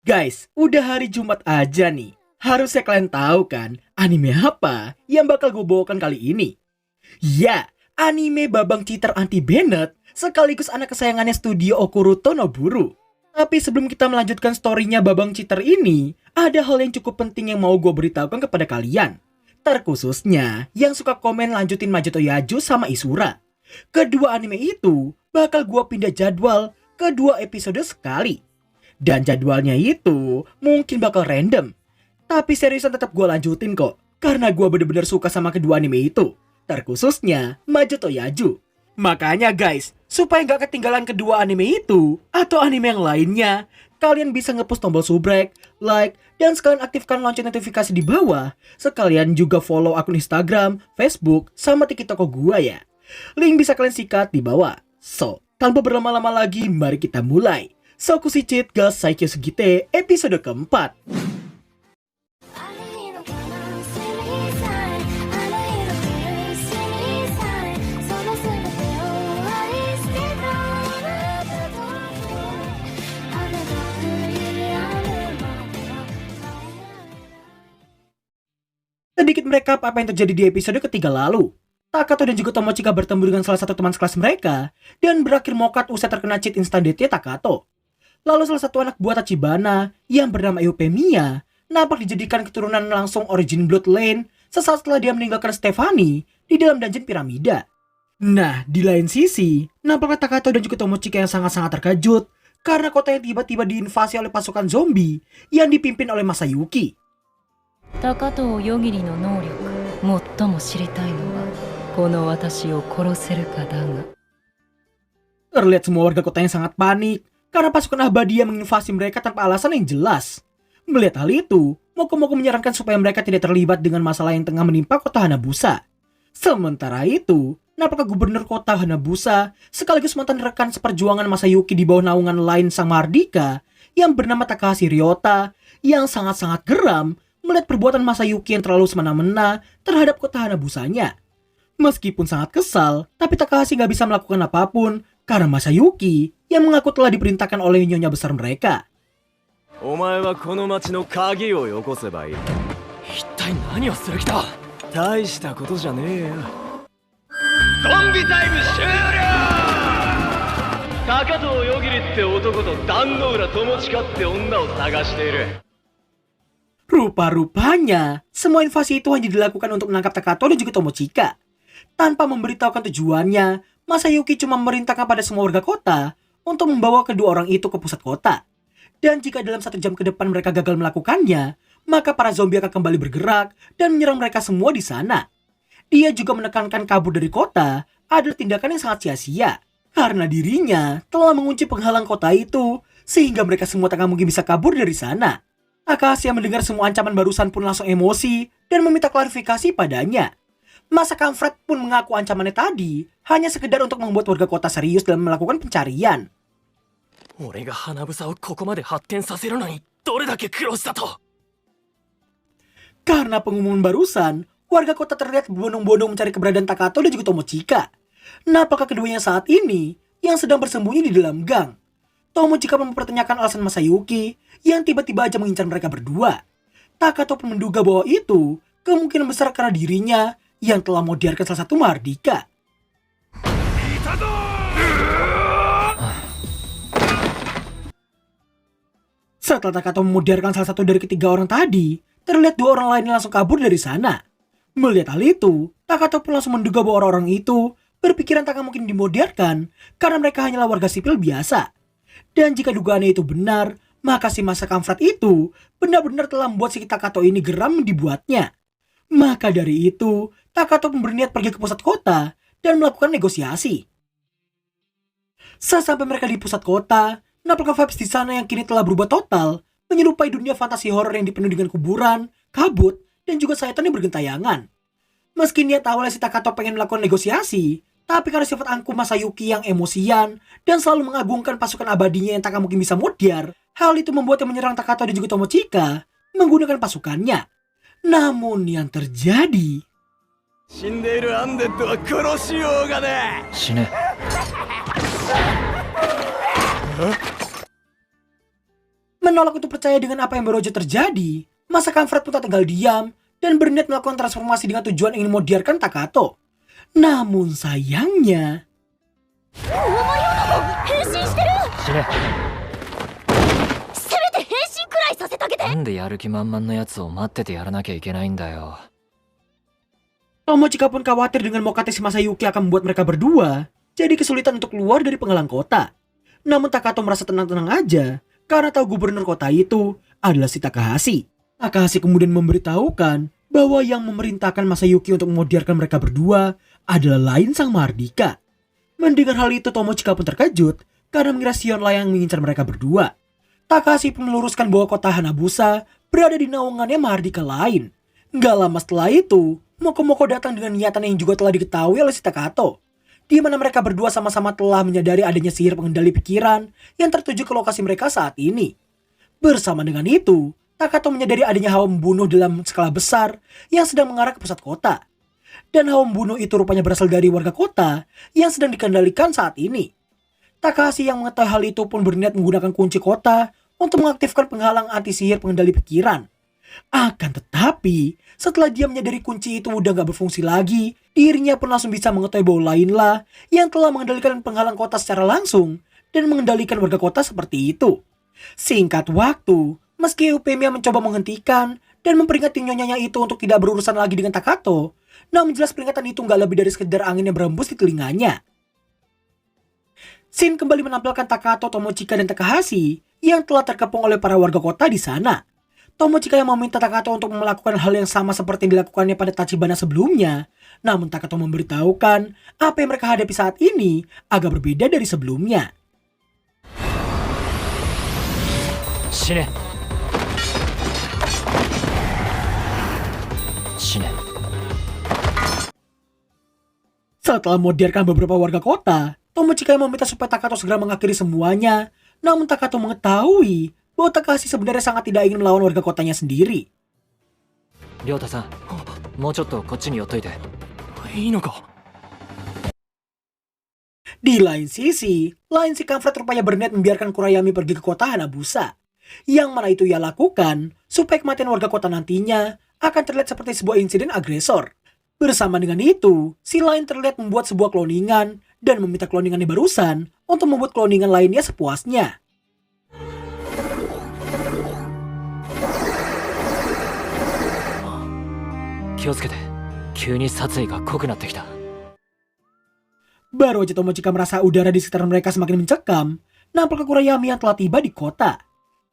Guys, udah hari Jumat aja nih. Harusnya kalian tahu kan anime apa yang bakal gue bawakan kali ini. Ya, anime Babang Cheater Anti Bennett sekaligus anak kesayangannya studio Okuruto Noburu. Tapi sebelum kita melanjutkan storynya Babang Cheater ini, ada hal yang cukup penting yang mau gue beritahukan kepada kalian. Terkhususnya yang suka komen lanjutin Majoto Yaju sama Isura. Kedua anime itu bakal gue pindah jadwal ke 2 episode sekali. Dan jadwalnya itu mungkin bakal random. Tapi seriusan tetap gue lanjutin kok. Karena gue bener-bener suka sama kedua anime itu. Terkhususnya Majoto Yaju. Makanya guys, supaya gak ketinggalan kedua anime itu atau anime yang lainnya, kalian bisa nge-push tombol subrek, like, dan sekalian aktifkan lonceng notifikasi di bawah. Sekalian juga follow akun Instagram, Facebook, sama TikTok gue ya. Link bisa kalian sikat di bawah. So, tanpa berlama-lama lagi, mari kita mulai. Sokushi ga Saikyo Sugite episode keempat. Sedikit merekap apa yang terjadi di episode ketiga lalu. Takato dan juga Tomochika bertemu dengan salah satu teman sekelas mereka dan berakhir mokat usai terkena cheat instant death-nya Takato. Lalu salah satu anak buah Tachibana yang bernama Eupemia nampak dijadikan keturunan langsung Origin Bloodline sesaat setelah dia meninggalkan Stephanie di dalam dungeon piramida. Nah, di lain sisi, nampaknya Takato dan juga Tomochika yang sangat-sangat terkejut karena kota yang tiba-tiba diinvasi oleh pasukan zombie yang dipimpin oleh Masayuki. Takato Yogiri no nouryuku, mottomo shiritai no wa kono watashi o koroseru ka da ga. Terlihat semua warga kota yang sangat panik karena pasukan abadi yang menginvasi mereka tanpa alasan yang jelas. Melihat hal itu, Mokomoko menyarankan supaya mereka tidak terlibat dengan masalah yang tengah menimpa kota Hanabusa. Sementara itu, nampaknya gubernur kota Hanabusa sekaligus mantan rekan seperjuangan Masayuki di bawah naungan lain sang Mardika yang bernama Takahashi Ryota yang sangat-sangat geram melihat perbuatan Masayuki yang terlalu semena-mena terhadap kota Hanabusanya. Meskipun sangat kesal, tapi Takahashi gak bisa melakukan apapun karena Masayuki yang mengaku telah diperintahkan oleh nyonya besar mereka. Omae wa kono machi no kagi o yokosebai. Ittai nani o suru kita? Taishita koto ja nee yo. Zombie time shūryō! Takato Yogiri tte otoko to Dannoura Tomochika tte onna o sagashite iru. Rupa-rupanya, semua invasi itu hanya dilakukan untuk menangkap Takato dan juga Tomochika. Tanpa memberitahukan tujuannya, Masayuki cuma memerintahkan pada semua warga kota untuk membawa kedua orang itu ke pusat kota. Dan jika dalam 1 jam ke depan mereka gagal melakukannya, maka para zombie akan kembali bergerak dan menyerang mereka semua di sana. Dia juga menekankan kabur dari kota adalah tindakan yang sangat sia-sia, karena dirinya telah mengunci penghalang kota itu, sehingga mereka semua tak mungkin bisa kabur dari sana. Takahashi yang mendengar semua ancaman barusan pun langsung emosi dan meminta klarifikasi padanya. Masa Kampret pun mengaku ancamannya tadi hanya sekedar untuk membuat warga kota serius dalam melakukan pencarian. Karena pengumuman barusan, warga kota terlihat berbondong-bondong mencari keberadaan Takato dan juga Tomochika. Nampaknya keduanya saat ini yang sedang bersembunyi di dalam gang. Tomochika mempertanyakan alasan Masayuki yang tiba-tiba aja mengincar mereka berdua. Takato pun menduga bahwa itu kemungkinan besar karena dirinya yang telah modiarkan salah satu Mardika. Setelah Takato memodiarkan salah satu dari ketiga orang tadi, terlihat 2 orang lain langsung kabur dari sana. Melihat hal itu, Takato pun langsung menduga bahwa orang-orang itu berpikiran tak mungkin dimodiarkan karena mereka hanyalah warga sipil biasa. Dan jika dugaannya itu benar, maka si Masa Kampret itu benar-benar telah membuat si Takato ini geram dibuatnya. Maka dari itu, Takato pun berniat pergi ke pusat kota dan melakukan negosiasi. Sesampai mereka di pusat kota, nampaknya vibes di sana yang kini telah berubah total, menyerupai dunia fantasi horor yang dipenuhi dengan kuburan, kabut, dan juga setan yang bergentayangan. Meski niat awalnya si Takato pengen melakukan negosiasi, tapi karena sifat angkuh Masayuki yang emosian dan selalu mengagungkan pasukan abadinya yang tak mungkin bisa modiar, hal itu membuatnya menyerang Takato dan juga Tomochika menggunakan pasukannya. Namun yang terjadi, 死んでいるアンデッドは殺しようがねえ。死ね。Menolak untuk percaya dengan apa yang baru aja terjadi, masa Kanfred pun tak tinggal diam dan berniat melakukan transformasi dengan tujuan ingin memodiarkan Takato. Namun sayangnya, 変身してる。死ね。せめて変身くらいさせてあげて。なんでやる気満々のやつを待っててやらなきゃいけないんだよ。 Tomochika pun khawatir dengan Mokate si Masayuki akan membuat mereka berdua jadi kesulitan untuk keluar dari penghalang kota. Namun Takato merasa tenang-tenang aja karena tahu gubernur kota itu adalah si Takahashi. Takahashi kemudian memberitahukan bahwa yang memerintahkan Masayuki untuk memodiarkan mereka berdua adalah lain sang Mahardika. Mendengar hal itu, Tomochika pun terkejut karena mengira Sionla yang mengincar mereka berdua. Takahashi pun meluruskan bahwa kota Hanabusa berada di naungannya Mahardika lain. Gak lama setelah itu, Moko-Moko datang dengan niatan yang juga telah diketahui oleh si Takato, di mana mereka berdua sama-sama telah menyadari adanya sihir pengendali pikiran yang tertuju ke lokasi mereka saat ini. Bersama dengan itu, Takato menyadari adanya hawa membunuh dalam skala besar yang sedang mengarah ke pusat kota. Dan hawa membunuh itu rupanya berasal dari warga kota yang sedang dikendalikan saat ini. Takahashi yang mengetahui hal itu pun berniat menggunakan kunci kota untuk mengaktifkan penghalang anti sihir pengendali pikiran. Akan tetapi, setelah dia menyadari kunci itu udah gak berfungsi lagi, dirinya pun langsung bisa mengetahui bahwa lainlah yang telah mengendalikan penghalang kota secara langsung dan mengendalikan warga kota seperti itu. Singkat waktu, meski Eupemia mencoba menghentikan dan memperingati nyonyanya itu untuk tidak berurusan lagi dengan Takato, namun jelas peringatan itu gak lebih dari sekedar angin yang berembus di telinganya. Shin kembali menampilkan Takato, Tomochika, dan Takahashi yang telah terkepung oleh para warga kota di sana. Tomochika yang meminta Takato untuk melakukan hal yang sama seperti yang dilakukannya pada Tachibana sebelumnya. Namun Takato memberitahukan apa yang mereka hadapi saat ini agak berbeda dari sebelumnya. 死ね。死ね。 Setelah memodiarkan beberapa warga kota, Tomochika yang meminta supaya Takato segera mengakhiri semuanya. Namun Takato mengetahui bahwa Takahashi sebenarnya sangat tidak ingin melawan warga kotanya sendiri. 亮太さん、もうちょっとこっちに寄っといて。いいのか。 Di lain sisi, si Kanfred rupanya berniat membiarkan Kurayami pergi ke kota Hanabusa. Yang mana itu ia lakukan supaya kematian warga kota nantinya akan terlihat seperti sebuah insiden agresor. Bersama dengan itu, si lain terlihat membuat sebuah kloningan dan meminta kloningannya barusan untuk membuat kloningan lainnya sepuasnya. 気をつけて。急に殺意が濃くなってきた。 Baru aja Tomochika merasa udara di sekitar mereka semakin mencekam, nampaknya Kurayami yang telah tiba di kota.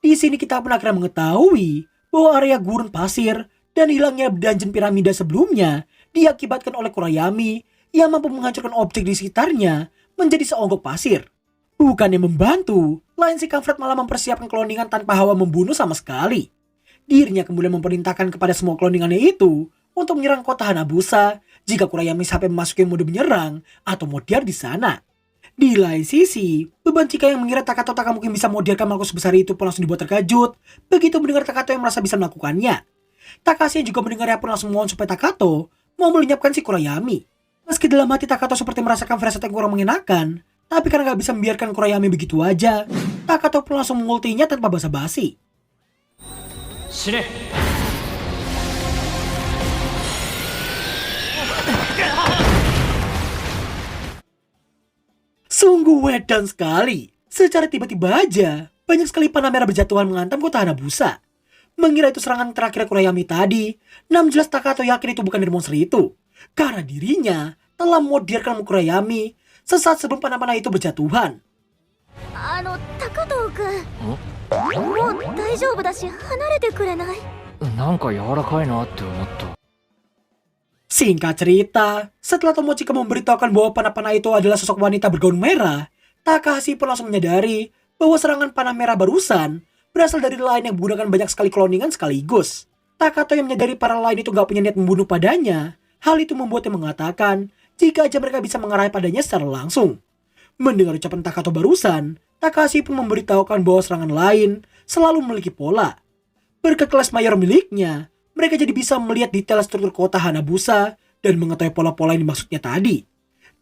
Di sini kita pun akhirnya mengetahui bahwa area gurun pasir dan hilangnya dungeon piramida sebelumnya diakibatkan oleh Kurayami yang mampu menghancurkan objek di sekitarnya menjadi seonggok pasir. Bukannya membantu, si Kanfred malah mempersiapkan kloningan tanpa hawa membunuh sama sekali. Dirinya kemudian memerintahkan kepada semua kloningannya itu untuk menyerang kota Hanabusa jika Kurayami sampai memasuki mode menyerang atau modiar di sana. Di lain sisi, beban Chika yang mengira Takato tak mungkin bisa modiarkan makhluk sebesar itu pun langsung dibuat terkejut begitu mendengar Takato yang merasa bisa melakukannya. Takashi yang juga mendengarnya pun langsung mohon supaya Takato mau melenyapkan si Kurayami. Meski dalam hati Takato seperti merasakan firasat yang kurang mengenakan, tapi karena gak bisa membiarkan Kurayami begitu aja, Takato pun langsung mengultinya tanpa basa-basi. 死ね。 Sungguh wedan sekali. Secara tiba-tiba aja, banyak sekali panah merah berjatuhan menghantam kota Hanabusa. Mengira itu serangan terakhir Kurayami tadi, namun jelas Takato yakin itu bukan dari monster itu. Karena dirinya telah memodiarkan Kurayami sesaat sebelum panah-panah itu berjatuhan. 高藤君、もう大丈夫だし離れてくれない？なんか柔らかいなって思った。 Singkat cerita, setelah Tomochika memberitahukan bahwa panah-panah itu adalah sosok wanita bergaun merah, Takahashi pun langsung menyadari bahwa serangan panah merah barusan berasal dari lain yang menggunakan banyak sekali kloningan sekaligus. Takato yang menyadari para lain itu gak punya niat membunuh padanya, hal itu membuatnya mengatakan jika aja mereka bisa mengarah padanya secara langsung. Mendengar ucapan Takato barusan, Takahashi pun memberitahukan bahwa serangan lain selalu memiliki pola. Berkat kelas mayor miliknya, mereka jadi bisa melihat detail struktur kota Hanabusa dan mengetahui pola-pola yang dimaksudnya tadi.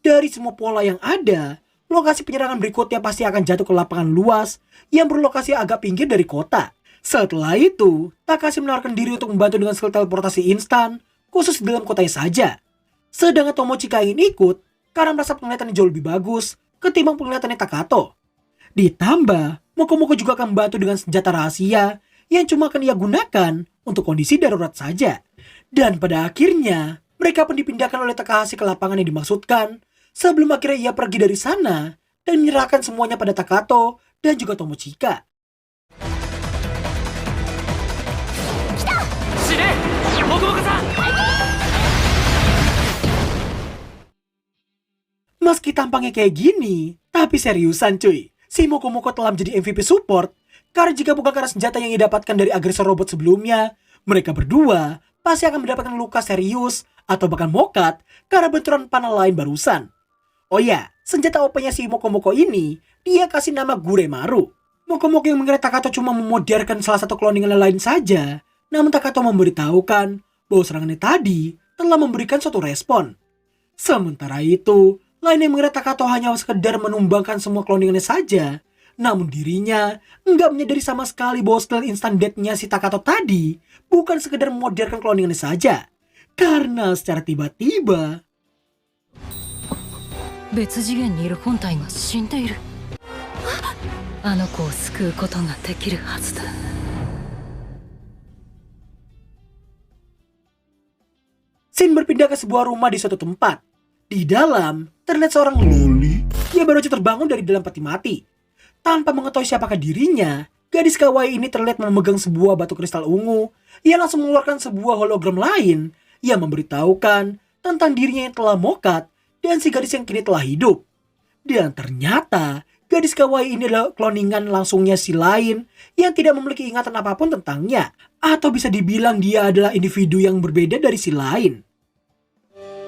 Dari semua pola yang ada, lokasi penyerangan berikutnya pasti akan jatuh ke lapangan luas yang berlokasi agak pinggir dari kota. Setelah itu, Takashi menawarkan diri untuk membantu dengan skill teleportasi instan, khusus di dalam kotanya saja. Sedangkan Tomochika ingin ikut karena merasa penglihatannya jauh lebih bagus ketimbang penglihatannya Takato. Ditambah, Mokomoko juga akan membantu dengan senjata rahasia yang cuma akan ia gunakan untuk kondisi darurat saja. Dan pada akhirnya, mereka pun dipindahkan oleh Takahashi ke lapangan yang dimaksudkan sebelum akhirnya ia pergi dari sana dan menyerahkan semuanya pada Takato dan juga Tomochika. Meski tampangnya kayak gini, tapi seriusan cuy, si Mokomoko telah menjadi MVP support karena jika bukan karena senjata yang ia dapatkan dari agresor robot sebelumnya, mereka berdua pasti akan mendapatkan luka serius atau bahkan mokat karena benturan panah lain barusan. Oh ya, senjata OP-nya si Mokomoko ini, dia kasih nama Guremaru. Mokomoko yang mengira Takato cuma memodiarkan salah satu cloningan lain saja, namun Takato memberitahukan bahwa serangannya tadi telah memberikan suatu respon. Sementara itu, lain yang mengira Takato hanya sekedar menumbangkan semua cloningannya saja, namun dirinya nggak menyadari sama sekali bahwa skill instant death-nya si Takato tadi bukan sekedar memodiarkan cloningannya saja. Karena secara tiba-tiba 別次元にいる本体が死んでいる。あの子を救うことができるはずだ。 Shin berpindah ke sebuah rumah di suatu tempat. Di dalam, terlihat seorang loli yang baru saja terbangun dari dalam peti mati. Tanpa mengetahui siapakah dirinya, gadis kawaii ini terlihat memegang sebuah batu kristal ungu yang langsung mengeluarkan sebuah hologram lain yang memberitahukan tentang dirinya yang telah mokat dan si gadis yang kini telah hidup. Dan ternyata, gadis kawaii ini adalah kloningan langsungnya si lain yang tidak memiliki ingatan apapun tentangnya. Atau bisa dibilang dia adalah individu yang berbeda dari si lain.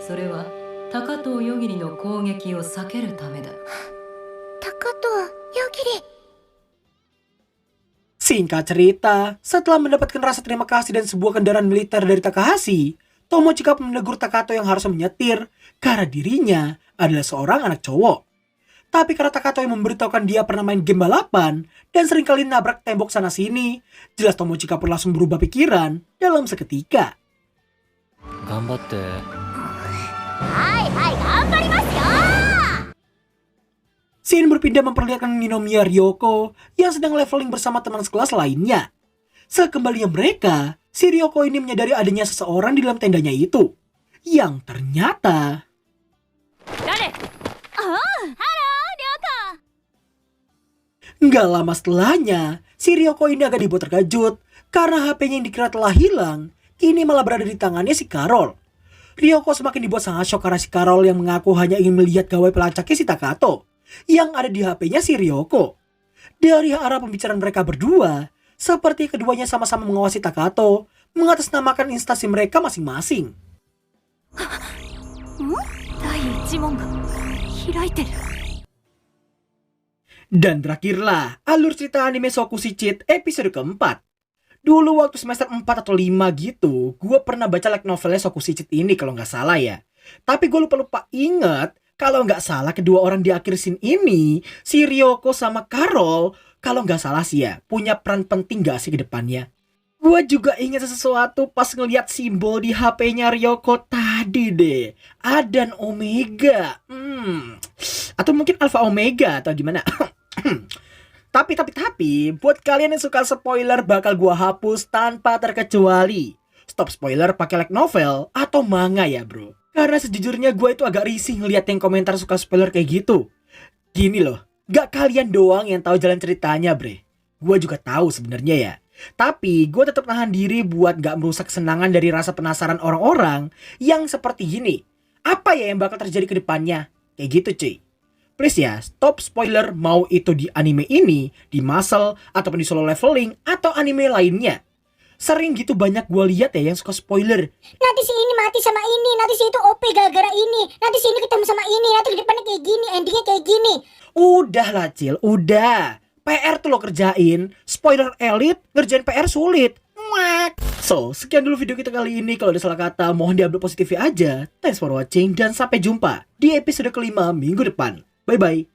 それは高藤よぎりの攻撃を避けるためだ。高藤よぎり。 Singkat cerita, setelah mendapatkan rasa terima kasih dan sebuah kendaraan militer dari Takahashi, Tomochika menegur Takato yang harus menyetir karena dirinya adalah seorang anak cowok. Tapi karena Takato yang memberitahukan dia pernah main game balapan dan seringkali nabrak tembok sana-sini, jelas Tomochika pun langsung berubah pikiran dalam seketika. 頑張って。はいはい頑張りますよ。 Shin berpindah memperlihatkan Ninomiya Ryoko yang sedang leveling bersama teman sekelas lainnya. Sekembalinya mereka, si Ryoko ini menyadari adanya seseorang di dalam tendanya itu. Yang ternyata... Nggak lama setelahnya, si Ryoko ini agak dibuat terkejut karena HP-nya yang dikira telah hilang, kini malah berada di tangannya si Carol. Ryoko semakin dibuat sangat syok karena si Carol yang mengaku hanya ingin melihat gawai pelacaknya si Takato yang ada di HP-nya si Ryoko. Dari arah pembicaraan mereka berdua, seperti keduanya sama-sama mengawasi Takato, mengatasnamakan instansi mereka masing-masing. Dan terakhirlah, alur cerita anime Sokushi Cheat episode keempat. Dulu waktu semester 4 atau 5 gitu, gue pernah baca light novelnya Sokushi Cheat ini kalau nggak salah ya. Tapi gue lupa-lupa inget, kalau nggak salah kedua orang di akhir scene ini, si Ryoko sama Carol, kalau nggak salah sih ya, punya peran penting gak sih ke depannya. Gue juga ingat sesuatu pas ngeliat simbol di HP-nya Ryoko tadi deh. Adan Omega. Atau mungkin Alpha Omega atau gimana. Tapi, buat kalian yang suka spoiler bakal gua hapus tanpa terkecuali. Stop spoiler pakai light novel atau manga ya bro. Karena sejujurnya gue itu agak risih ngeliat yang komentar suka spoiler kayak gitu. Gini loh, gak kalian doang yang tahu jalan ceritanya bre. Gue juga tahu sebenarnya ya. Tapi gue tetap nahan diri buat gak merusak kesenangan dari rasa penasaran orang-orang yang seperti ini. Apa ya yang bakal terjadi ke depannya? Kayak gitu cuy. Please ya, stop spoiler mau itu di anime ini, di Muscle, ataupun di Solo Leveling, atau anime lainnya. Sering gitu banyak gue lihat ya yang suka spoiler. Nanti si ini mati sama ini, nanti si itu OP gara-gara ini, nanti si ini ketemu sama ini, nanti ke depannya kayak gini, endingnya kayak gini. Udah lah Cil, udah. PR tuh lo kerjain, spoiler elit, ngerjain PR sulit. Mwak. So, sekian dulu video kita kali ini. Kalau ada salah kata, mohon diambil positifnya aja. Thanks for watching, dan sampai jumpa di episode kelima minggu depan. Bye-bye.